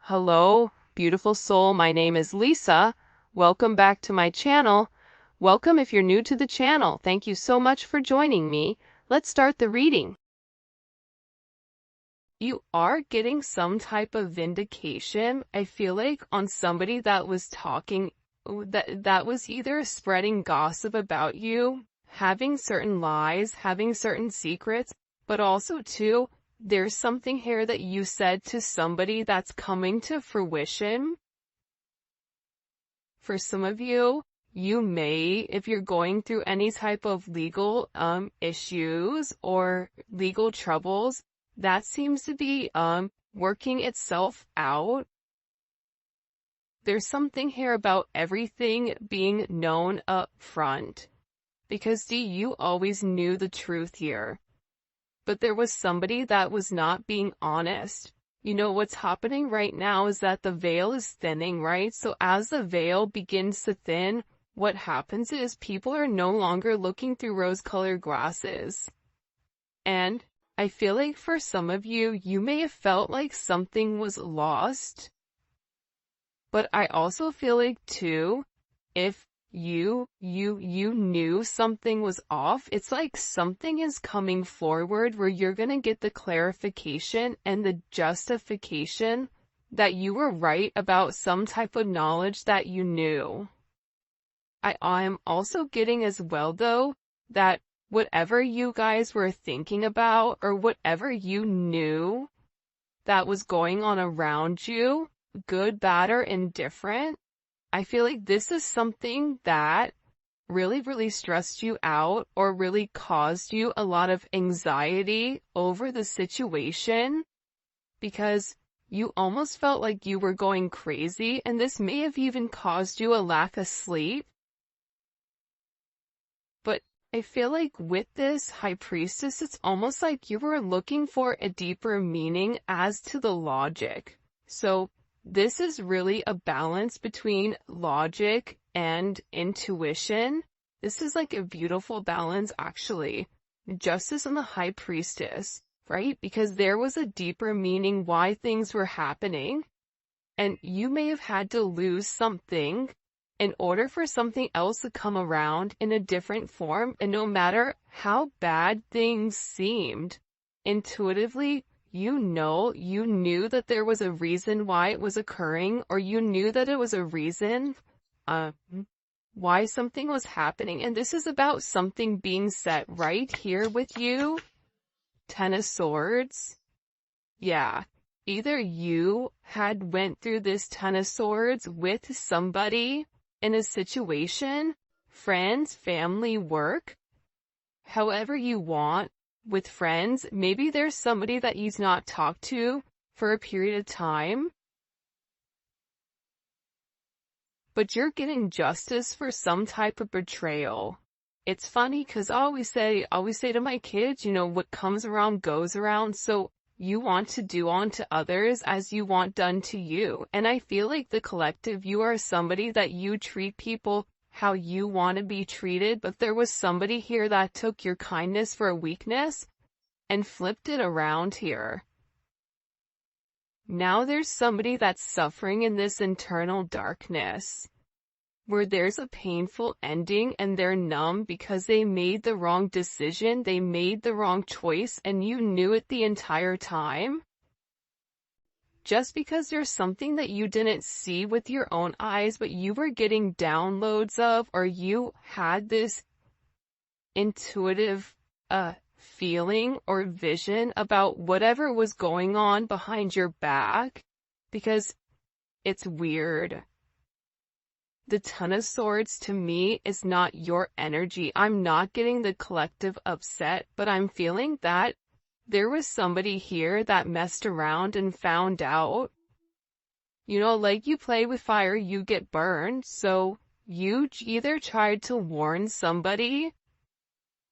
Hello, beautiful soul. My name is Lisa. Welcome back to my channel. Welcome if you're new to the channel. Thank you so much for joining me. Let's start the reading. You are getting some type of vindication, I feel like, on somebody that was talking, that was either spreading gossip about you, having certain lies, having certain secrets, but also too, there's something here that you said to somebody that's coming to fruition. For some of you, you may, if you're going through any type of legal issues or legal troubles, that seems to be working itself out. There's something here about everything being known up front. Because you always knew the truth here. But there was somebody that was not being honest. You know, what's happening right now is that the veil is thinning, right? So as the veil begins to thin, what happens is people are no longer looking through rose-colored glasses. And I feel like for some of you, you may have felt like something was lost. But I also feel like too, if you knew something was off, it's like something is coming forward where you're gonna get the clarification and the justification that you were right about some type of knowledge that you knew. I'm also getting as well though, that whatever you guys were thinking about or whatever you knew that was going on around you, good, bad, or indifferent, I feel like this is something that really stressed you out or really caused you a lot of anxiety over the situation because you almost felt like you were going crazy, and this may have even caused you a lack of sleep. But I feel like with this High Priestess, it's almost like you were looking for a deeper meaning as to the logic. So this is really a balance between logic and intuition. This is like a beautiful balance, actually. Justice and the High Priestess, right? Because there was a deeper meaning why things were happening. And you may have had to lose something in order for something else to come around in a different form. And no matter how bad things seemed, intuitively, you knew that there was a reason why it was occurring, or you knew that it was a reason why something was happening. And this is about something being set right here with you. Ten of Swords. Yeah. Either you had went through this Ten of Swords with somebody in a situation, friends, family, work, however you want. With friends, maybe there's somebody that you've not talked to for a period of time, but you're getting justice for some type of betrayal. It's funny because I always say to my kids, you know, what comes around goes around. So you want to do unto others as you want done to you. And I feel like the collective, you are somebody that you treat people how you want to be treated, but there was somebody here that took your kindness for a weakness and flipped it around here. Now there's somebody that's suffering in this internal darkness, where there's a painful ending and they're numb because they made the wrong decision, they made the wrong choice, and you knew it the entire time. Just because there's something that you didn't see with your own eyes, but you were getting downloads of, or you had this intuitive feeling or vision about whatever was going on behind your back, because it's weird. The Ten of Swords to me is not your energy. I'm not getting the collective upset, but I'm feeling that there was somebody here that messed around and found out. You know, like you play with fire, you get burned. So you either tried to warn somebody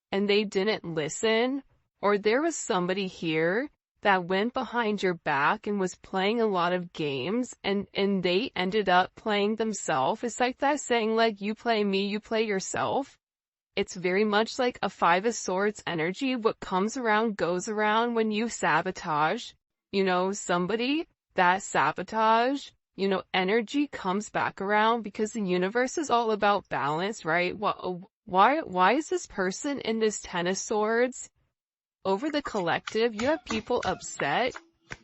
and they didn't listen, or there was somebody here that went behind your back and was playing a lot of games and they ended up playing themselves. It's like that saying, like, you play me, you play yourself. It's very much like a Five of Swords energy. What comes around goes around when you sabotage, you know, somebody. that sabotage, energy comes back around because the universe is all about balance, right? Why is this person in this Ten of Swords? Over the collective, you have people upset.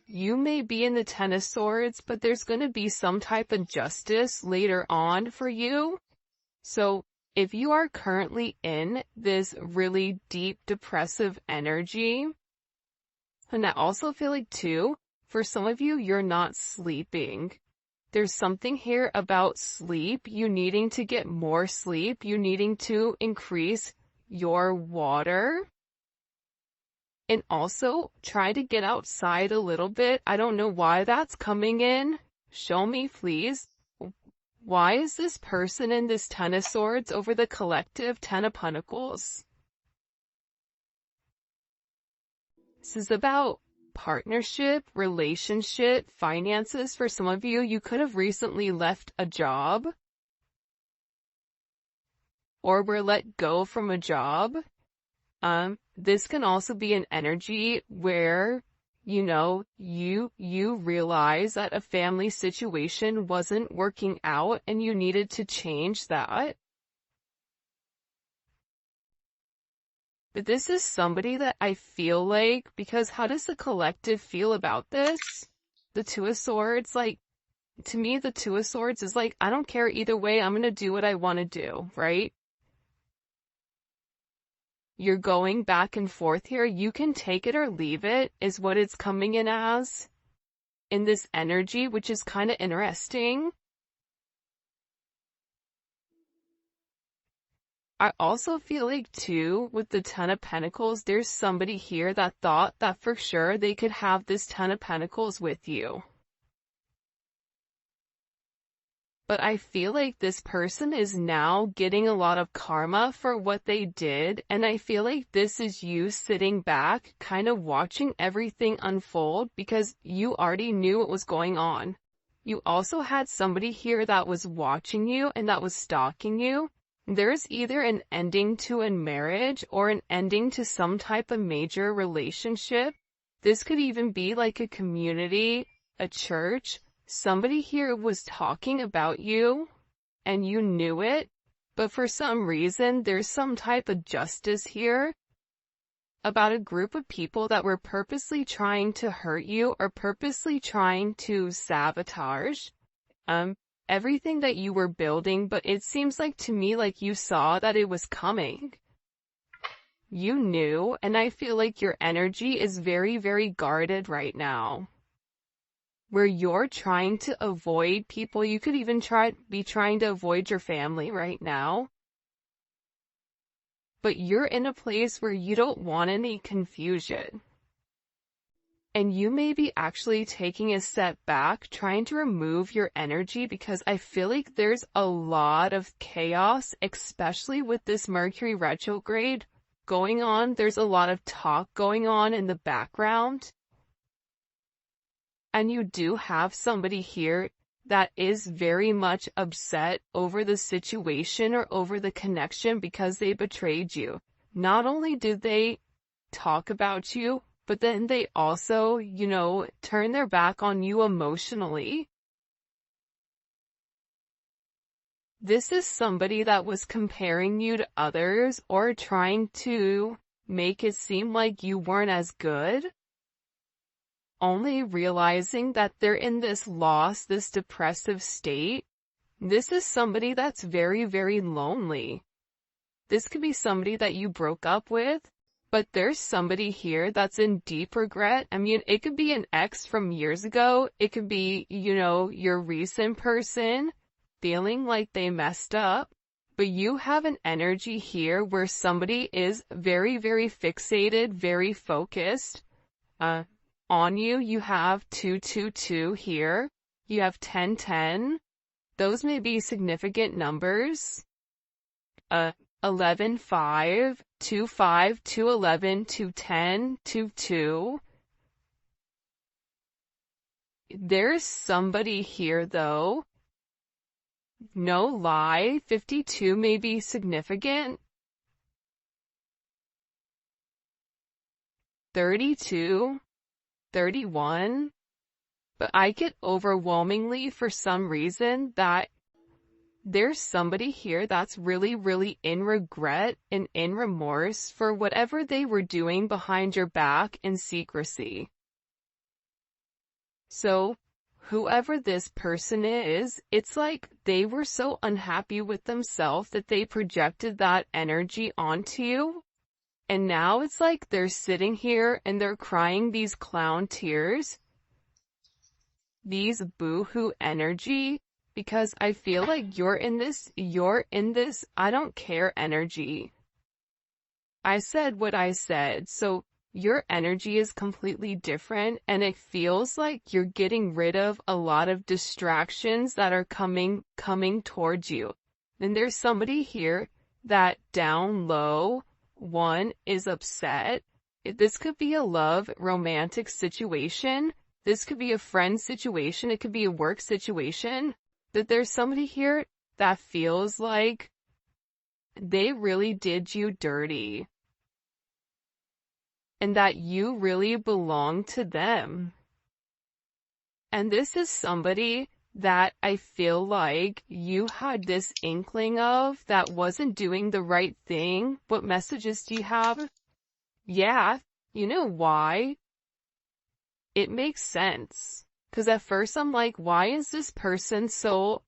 You may be in the Ten of Swords, but there's going to be some type of justice later on for you. So if you are currently in this really deep depressive energy, and I also feel like too, for some of you, you're not sleeping. There's something here about sleep, you needing to get more sleep, you needing to increase your water. And also, try to get outside a little bit. I don't know why that's coming in. Show me, please. Why is this person in this Ten of Swords over the collective Ten of Pentacles? This is about partnership, relationship, finances. For some of you, you could have recently left a job or were let go from a job. This can also be an energy where, you realize that a family situation wasn't working out and you needed to change that. But this is somebody that I feel like, because how does the collective feel about this? The Two of Swords, to me, the Two of Swords is I don't care either way, I'm gonna do what I want to do, right? You're going back and forth here. You can take it or leave it, is what it's coming in as. In this energy, which is kind of interesting. I also feel like too, with the Ten of Pentacles, there's somebody here that thought that for sure they could have this Ten of Pentacles with you. But I feel like this person is now getting a lot of karma for what they did, and I feel like this is you sitting back, kind of watching everything unfold because you already knew what was going on. You also had somebody here that was watching you and that was stalking you. There's either an ending to a marriage or an ending to some type of major relationship. This could even be like a community, a church. Somebody here was talking about you, and you knew it, but for some reason, there's some type of justice here about a group of people that were purposely trying to hurt you or purposely trying to sabotage everything that you were building, but it seems like to me like you saw that it was coming. You knew, and I feel like your energy is very, very guarded right now. Where you're trying to avoid people, you could even be trying to avoid your family right now. But you're in a place where you don't want any confusion. And you may be actually taking a step back, trying to remove your energy because I feel like there's a lot of chaos, especially with this Mercury retrograde going on. There's a lot of talk going on in the background. And you do have somebody here that is very much upset over the situation or over the connection because they betrayed you. Not only did they talk about you, but then they also, turn their back on you emotionally. This is somebody that was comparing you to others or trying to make it seem like you weren't as good. Only realizing that they're in this loss, this depressive state. This is somebody that's very, very lonely. This could be somebody that you broke up with, but there's somebody here that's in deep regret. I mean, it could be an ex from years ago. It could be, your recent person feeling like they messed up. But you have an energy here where somebody is very, very fixated, very focused, on you. You have 222 here. You have 1010. Those may be significant numbers. 11, 5, 2, 5, 2, 11, 2, 10, 2, 2. There's somebody here though. No lie, 52 may be significant. 32. 31, But I get overwhelmingly for some reason that there's somebody here that's really, really in regret and in remorse for whatever they were doing behind your back in secrecy. So, whoever this person is, it's like they were so unhappy with themselves that they projected that energy onto you. And now it's like they're sitting here and they're crying these clown tears, these boo-hoo energy, because I feel like you're in this, I don't care energy. I said what I said, so your energy is completely different, and it feels like you're getting rid of a lot of distractions that are coming towards you. And there's somebody here that down low, one, is upset. This could be a love, romantic situation. This could be a friend situation. It could be a work situation. That there's somebody here that feels like they really did you dirty. And that you really belong to them. And this is somebody that I feel like you had this inkling of that wasn't doing the right thing. What messages do you have? Yeah, you know why? It makes sense. 'Cause at first I'm like, why is this person so,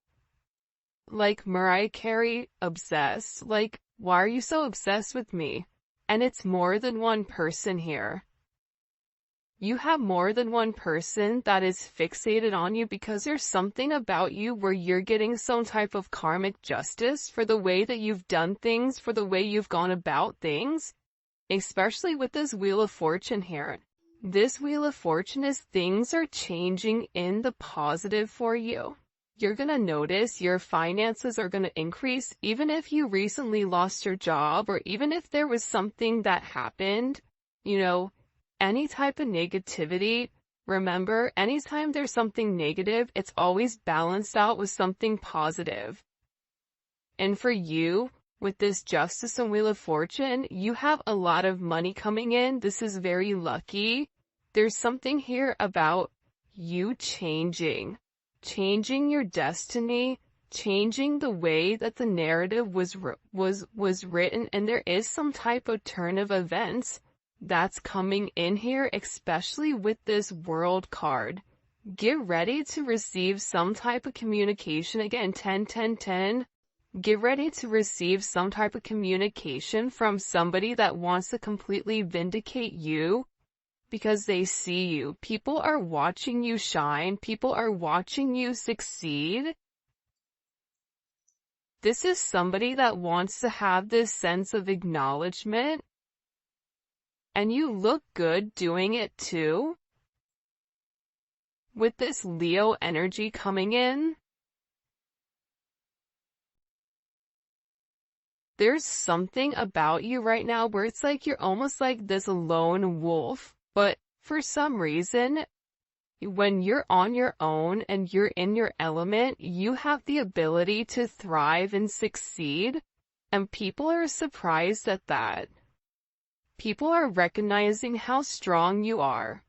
like Mariah Carey, obsessed? Like, why are you so obsessed with me? And it's more than one person here. You have more than one person that is fixated on you because there's something about you where you're getting some type of karmic justice for the way that you've done things, for the way you've gone about things, especially with this Wheel of Fortune here. This Wheel of Fortune is things are changing in the positive for you. You're gonna notice your finances are gonna increase even if you recently lost your job or even if there was something that happened, any type of negativity. Remember, anytime there's something negative, it's always balanced out with something positive. And for you, with this Justice and Wheel of Fortune, you have a lot of money coming in. This is very lucky. There's something here about you changing your destiny, changing the way that the narrative was written, and there is some type of turn of events that's coming in here, especially with this World card. Get ready to receive some type of communication. Again, 10, 10, 10. Get ready to receive some type of communication from somebody that wants to completely vindicate you because they see you. People are watching you shine. People are watching you succeed. This is somebody that wants to have this sense of acknowledgement. And you look good doing it too. With this Leo energy coming in, there's something about you right now where it's like you're almost like this lone wolf, but for some reason, when you're on your own and you're in your element, you have the ability to thrive and succeed, and people are surprised at that. People are recognizing how strong you are.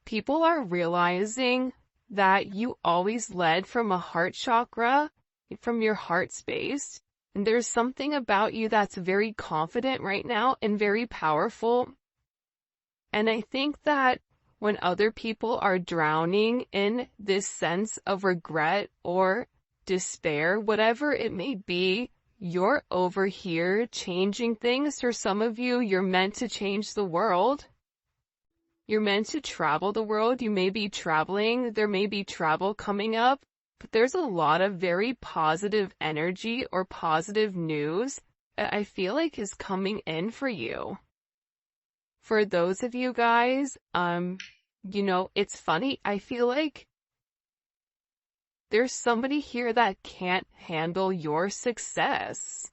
People are realizing that you always led from a heart chakra, from your heart space. And there's something about you that's very confident right now and very powerful. And I think that when other people are drowning in this sense of regret or despair, whatever it may be, you're over here changing things. For some of you, you're meant to change the world. You're meant to travel the world. You may be traveling. There may be travel coming up. But there's a lot of very positive energy or positive news that I feel like is coming in for you. For those of you guys, it's funny. I feel like there's somebody here that can't handle your success.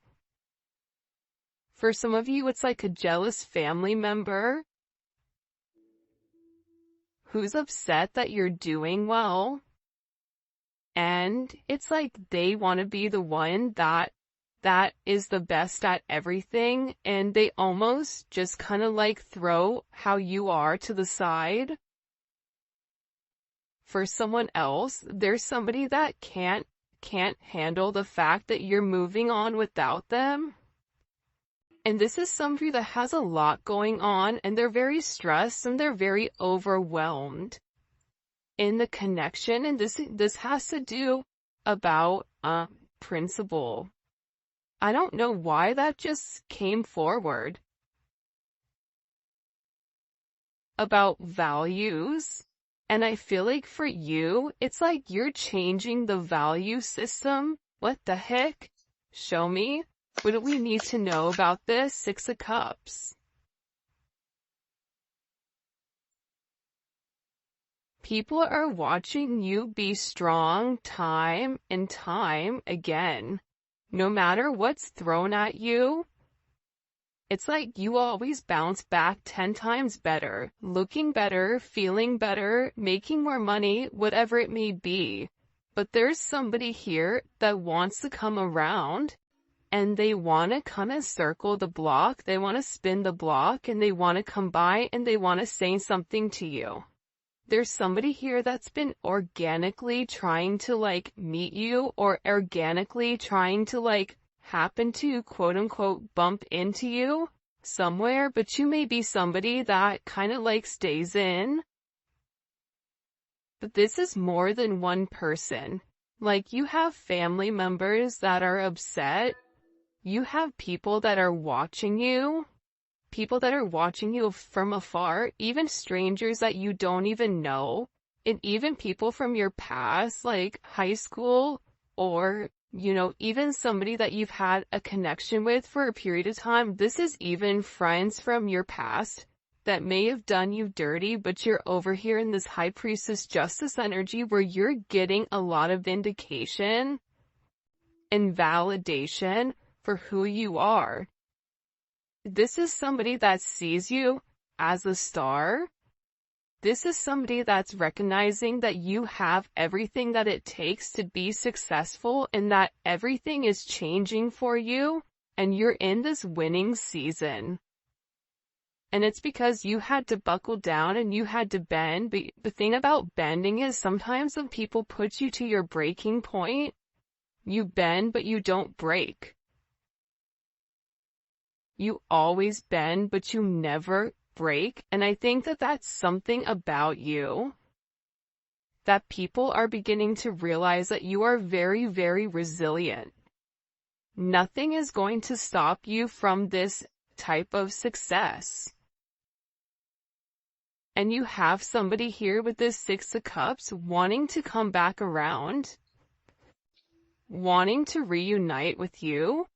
For some of you, it's like a jealous family member who's upset that you're doing well. And it's like they want to be the one that is the best at everything, and they almost just kind of like throw how you are to the side. for someone else. There's somebody that can't handle the fact that you're moving on without them. And this is somebody that has a lot going on, and they're very stressed and they're very overwhelmed in the connection. And this has to do about principle. I don't know why that just came forward. About values. And I feel like for you, it's like you're changing the value system. What the heck? Show me. What do we need to know about this? Six of Cups. People are watching you be strong time and time again. No matter what's thrown at you, it's like you always bounce back 10 times better, looking better, feeling better, making more money, whatever it may be. But there's somebody here that wants to come around, and they want to kind of circle the block, they want to spin the block, and they want to come by and they want to say something to you. There's somebody here that's been organically trying to like meet you, or organically trying to like happen to quote unquote bump into you somewhere, but you may be somebody that kind of like stays in. But this is more than one person. Like you have family members that are upset. You have people that are watching you. People that are watching you from afar, even strangers that you don't even know, and even people from your past, like high school, or, you know, even somebody that you've had a connection with for a period of time. This is even friends from your past that may have done you dirty, but you're over here in this High Priestess Justice energy where you're getting a lot of vindication and validation for who you are. This is somebody that sees you as a star. This is somebody that's recognizing that you have everything that it takes to be successful, and that everything is changing for you, and you're in this winning season. And it's because you had to buckle down and you had to bend. But the thing about bending is sometimes when people put you to your breaking point, you bend but you don't break. You always bend, but you never break. And I think that that's something about you that people are beginning to realize, that you are very, very resilient. Nothing is going to stop you from this type of success. And you have somebody here with this Six of Cups wanting to come back around, wanting to reunite with you,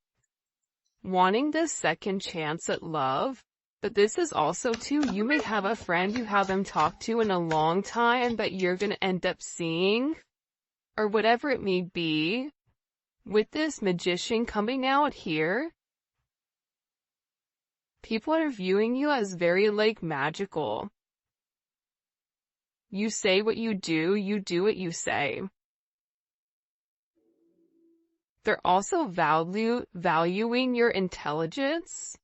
wanting this second chance at love. But this is also too, you may have a friend you haven't talked to in a long time that you're going to end up seeing, or whatever it may be. With this Magician coming out here, people are viewing you as very like magical. You say what you do what you say. They're also valuing your intelligence.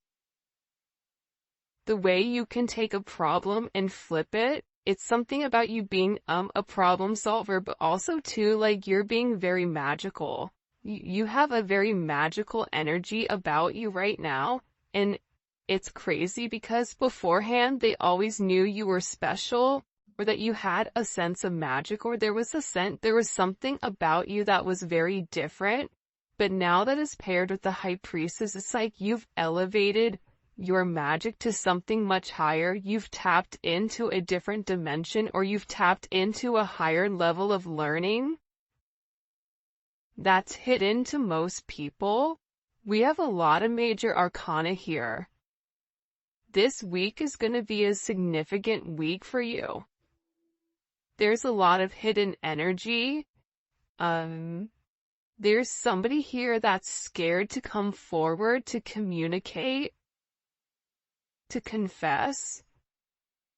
The way you can take a problem and flip it. It's something about you being a problem solver, but also too, like, you're being very magical. You have a very magical energy about you right now, and it's crazy because beforehand they always knew you were special, or that you had a sense of magic, or there was something about you that was very different. But now that is paired with the High Priestess, it's like you've elevated your magic to something much higher. You've tapped into a different dimension, or you've tapped into a higher level of learning that's hidden to most people. We have a lot of major arcana here. This week is going to be a significant week for you. There's a lot of hidden energy. There's somebody here that's scared to come forward, to communicate, to confess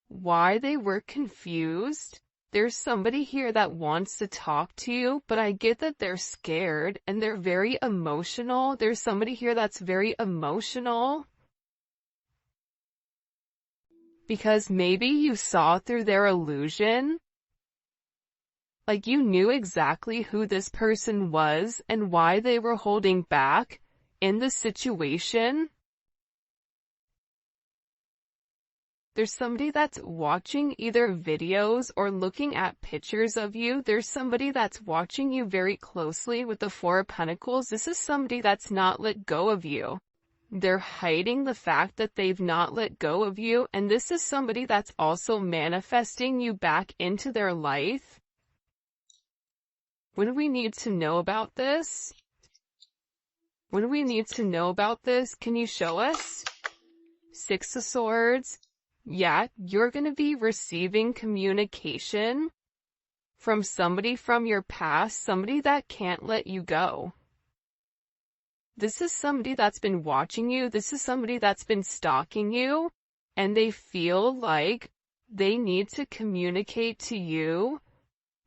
why they were confused. There's somebody here that wants to talk to you, but I get that they're scared and they're very emotional. There's somebody here that's very emotional because maybe you saw through their illusion. Like you knew exactly who this person was and why they were holding back in the situation. There's somebody that's watching either videos or looking at pictures of you. There's somebody that's watching you very closely with the Four of Pentacles. This is somebody that's not let go of you. They're hiding the fact that they've not let go of you, and this is somebody that's also manifesting you back into their life. What do we need to know about this? What do we need to know about this? Can you show us? Six of Swords. Yeah, you're going to be receiving communication from somebody from your past, somebody that can't let you go. This is somebody that's been watching you. This is somebody that's been stalking you, and they feel like they need to communicate to you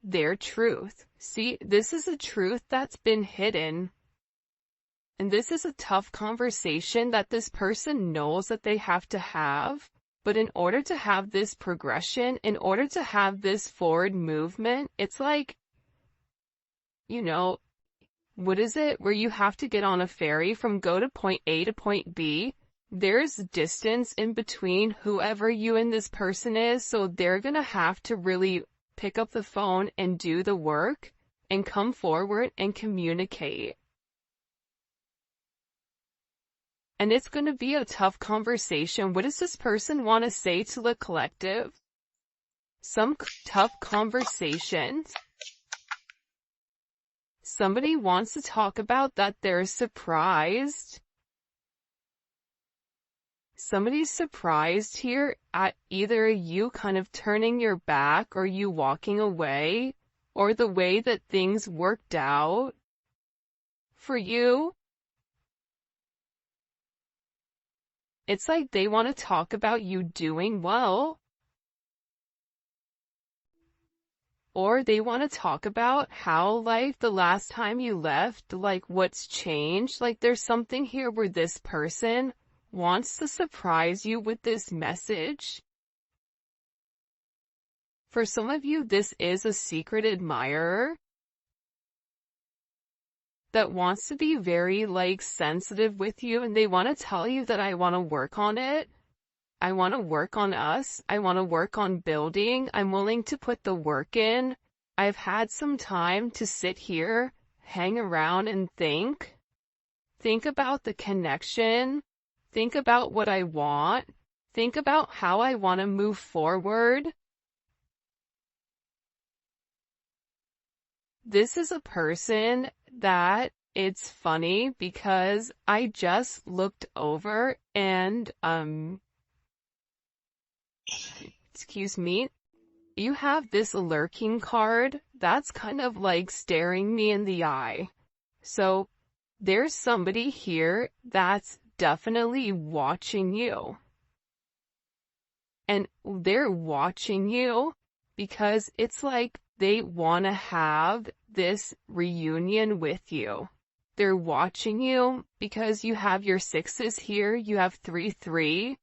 their truth. See, this is a truth that's been hidden. And this is a tough conversation that this person knows that they have to have. But in order to have this progression, in order to have this forward movement, it's like, you know, what is it? Where you have to get on a ferry from go to point A to point B. There's distance in between whoever you and this person is, so they're gonna have to really pick up the phone and do the work and come forward and communicate. And it's gonna be a tough conversation. What does this person want to say to the collective? Some tough conversations. Somebody wants to talk about that they're surprised. Somebody's surprised here at either you kind of turning your back or you walking away or the way that things worked out for you. It's like they want to talk about you doing well. Or they want to talk about how, like, the last time you left, like, what's changed. Like, there's something here where this person wants to surprise you with this message. For some of you, this is a secret admirer that wants to be very, like, sensitive with you, and they want to tell you that I want to work on it. I want to work on us. I want to work on building. I'm willing to put the work in. I've had some time to sit here, hang around and think. Think about the connection. Think about what I want. Think about how I want to move forward. This is a person that it's funny because I just looked over and, excuse me, you have this lurking card that's kind of like staring me in the eye. So there's somebody here that's definitely watching you. And they're watching you because it's like they want to have this reunion with you. They're watching you because you have your sixes here, you have 3-3.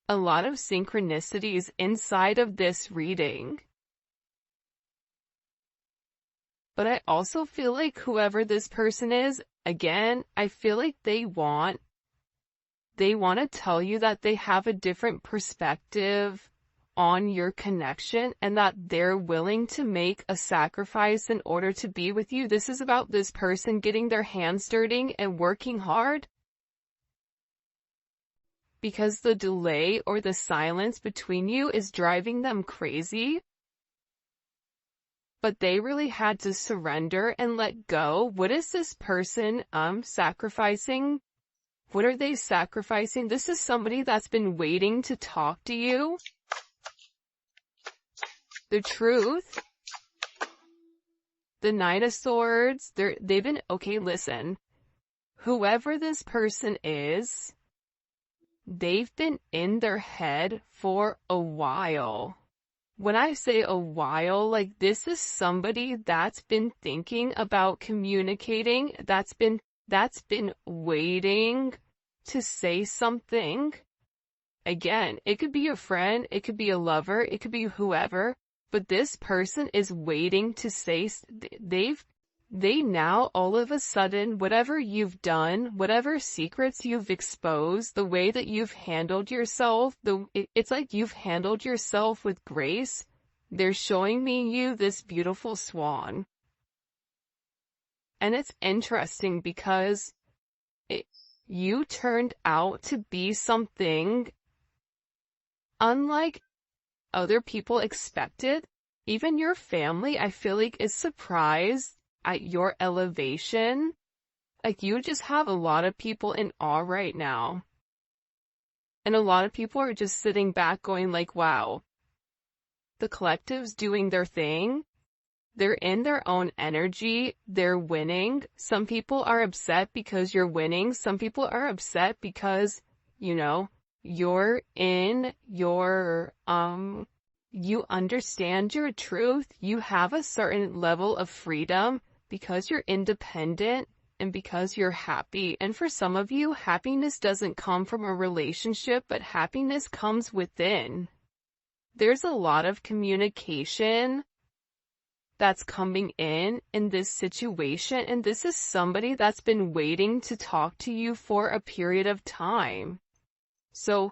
A lot of synchronicities inside of this reading. But I also feel like whoever this person is, again, I feel like they want to tell you that they have a different perspective on your connection and that they're willing to make a sacrifice in order to be with you. This is about this person getting their hands dirty and working hard. Because the delay or the silence between you is driving them crazy. But they really had to surrender and let go. What is this person sacrificing? What are they sacrificing? This is somebody that's been waiting to talk to you. The truth. The Knight of Swords. They've been, okay, listen. Whoever this person is, they've been in their head for a while. When I say a while, like this is somebody that's been thinking about communicating, that's been waiting to say something. Again, it could be a friend, it could be a lover, it could be whoever. but this person is waiting to say, they now all of a sudden, whatever you've done, whatever secrets you've exposed, the way that you've handled yourself, it's like you've handled yourself with grace. They're showing me you this beautiful swan. And it's interesting because you turned out to be something unlike other people expected. Even your family, I feel like, is surprised at your elevation. Like, you just have a lot of people in awe right now. And a lot of people are just sitting back going like, wow, the collective's doing their thing. They're in their own energy. They're winning. Some people are upset because you're winning. Some people are upset because, you're in your, you understand your truth. You have a certain level of freedom because you're independent and because you're happy. And for some of you, happiness doesn't come from a relationship, but happiness comes within. There's a lot of communication that's coming in this situation, and this is somebody that's been waiting to talk to you for a period of time. So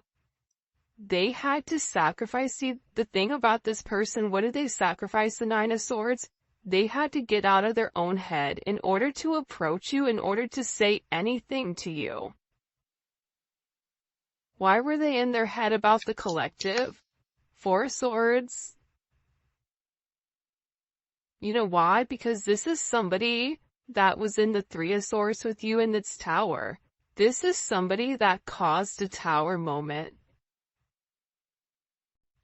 they had to sacrifice. See, the thing about this person, what did they sacrifice? The Nine of Swords? They had to get out of their own head in order to approach you, in order to say anything to you. Why were they in their head about the collective? Four of Swords. You know why? Because this is somebody that was in the Three of Swords with you in its tower. This is somebody that caused a tower moment.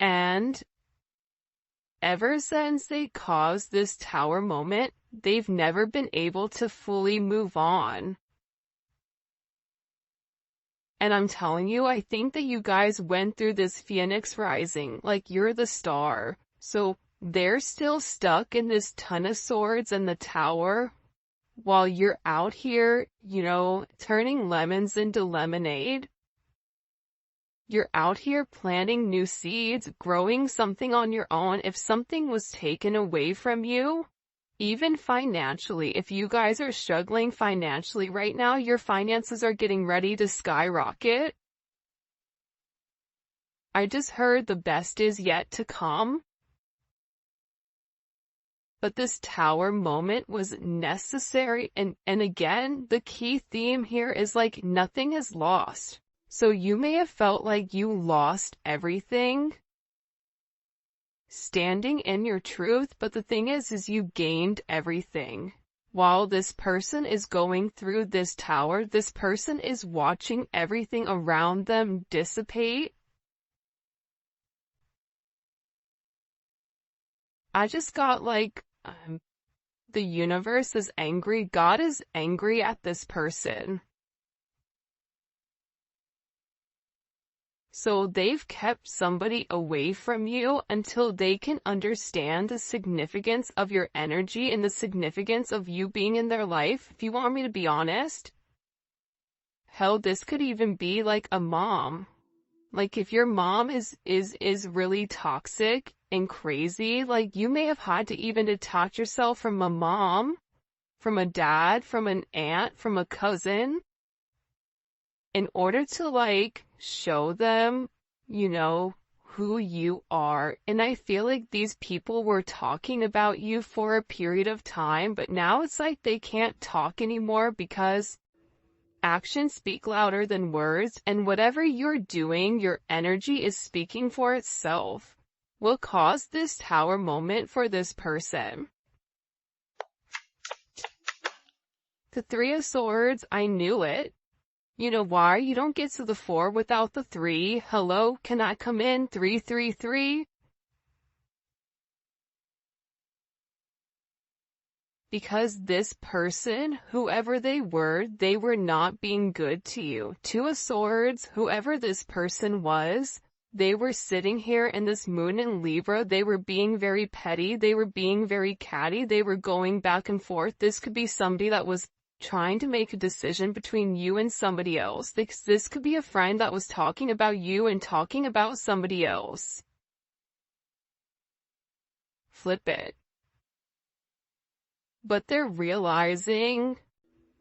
And ever since they caused this tower moment, they've never been able to fully move on. And I'm telling you, I think that you guys went through this Phoenix rising, like you're the star. So they're still stuck in this Ton of Swords and the tower, while you're out here, turning lemons into lemonade. You're out here planting new seeds, growing something on your own. If something was taken away from you, even financially, if you guys are struggling financially right now, your finances are getting ready to skyrocket. I just heard the best is yet to come. But this tower moment was necessary, and again, the key theme here is like nothing is lost. So you may have felt like you lost everything standing in your truth, but the thing is you gained everything. While this person is going through this tower, this person is watching everything around them dissipate. I just got like, the universe is angry. God is angry at this person. So they've kept somebody away from you until they can understand the significance of your energy and the significance of you being in their life. If you want me to be honest, hell, this could even be like a mom. Like if your mom is really toxic and crazy, like you may have had to even detach yourself from a mom, from a dad, from an aunt, from a cousin, in order to like show them, who you are. And I feel like these people were talking about you for a period of time, but now it's like they can't talk anymore because actions speak louder than words, and whatever you're doing, your energy is speaking for itself, will cause this tower moment for this person. The Three of Swords, I knew it. You know why? You don't get to the 4 without the 3. Hello, can I come in? 333. Because this person, whoever they were not being good to you. 2 of Swords, whoever this person was, they were sitting here in this moon in Libra. They were being very petty. They were being very catty. They were going back and forth. This could be somebody that was trying to make a decision between you and somebody else. This could be a friend that was talking about you and talking about somebody else. flip it. But they're realizing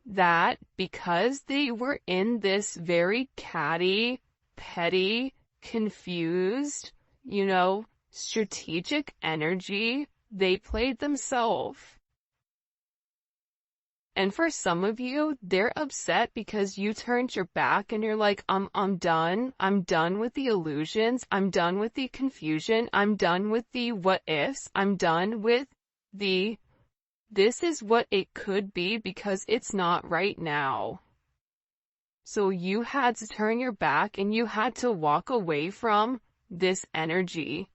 that because they were in this very catty, petty, confused, strategic energy, they played themselves. And for some of you, they're upset because you turned your back and you're like, I'm done. I'm done with the illusions. I'm done with the confusion. I'm done with the what ifs. I'm done with the this is what it could be because it's not right now. So you had to turn your back and you had to walk away from this energy.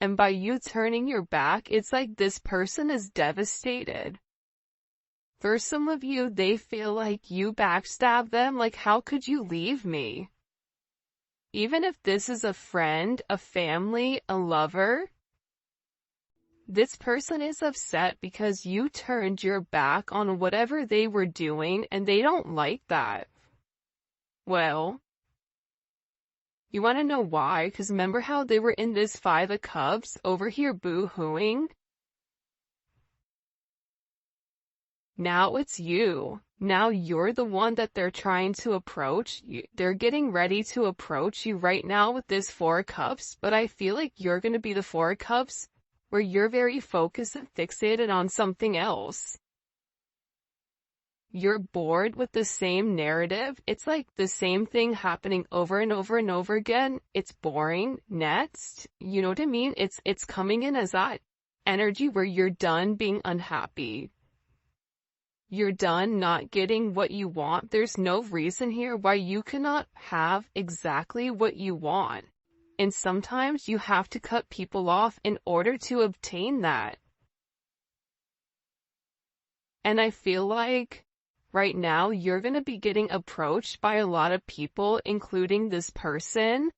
And by you turning your back, it's like this person is devastated. For some of you, they feel like you backstabbed them, like how could you leave me? Even if this is a friend, a family, a lover, this person is upset because you turned your back on whatever they were doing and they don't like that. Well, you want to know why? Because remember how they were in this Five of Cups over here boo-hooing? Now it's you. Now you're the one that they're trying to approach. They're getting ready to approach you right now with this Four of Cups, but I feel like you're going to be the Four of Cups where you're very focused and fixated on something else. You're bored with the same narrative. It's like the same thing happening over and over and over again. It's boring. Next, you know what I mean? It's coming in as that energy where you're done being unhappy. You're done not getting what you want. There's no reason here why you cannot have exactly what you want. And sometimes you have to cut people off in order to obtain that. And I feel like right now you're going to be getting approached by a lot of people, including this person,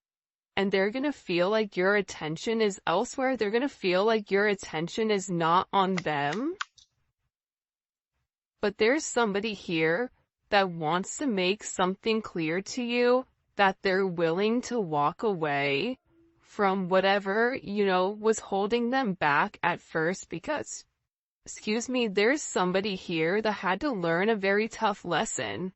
and they're going to feel like your attention is elsewhere. They're going to feel like your attention is not on them. But there's somebody here that wants to make something clear to you, that they're willing to walk away from whatever, was holding them back at first because, there's somebody here that had to learn a very tough lesson.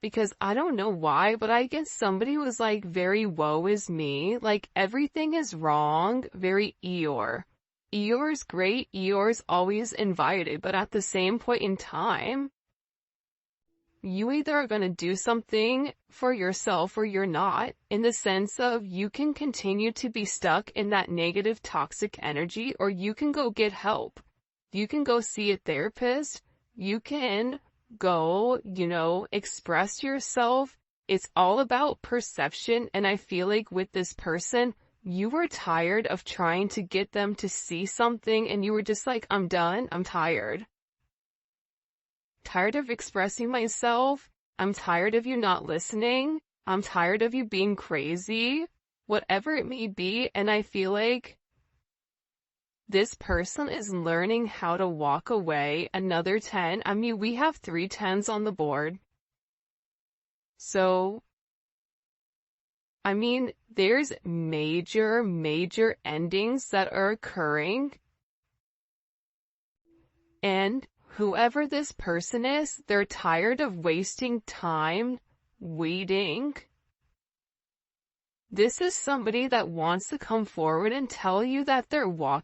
Because I don't know why, but I guess somebody was like very woe is me, like everything is wrong, very Eeyore. Eeyore's great, Eeyore's always invited, but at the same point in time, you either are going to do something for yourself or you're not, in the sense of you can continue to be stuck in that negative toxic energy, or you can go get help. You can go see a therapist. You can go, express yourself. It's all about perception. And I feel like with this person, you were tired of trying to get them to see something and you were just like, I'm done. I'm tired. Tired of expressing myself. I'm tired of you not listening. I'm tired of you being crazy. Whatever it may be. And I feel like this person is learning how to walk away. Another 10. I mean, we have 3 10s on the board. So, I mean, there's major endings that are occurring. And whoever this person is, they're tired of wasting time waiting. This is somebody that wants to come forward and tell you that they're walking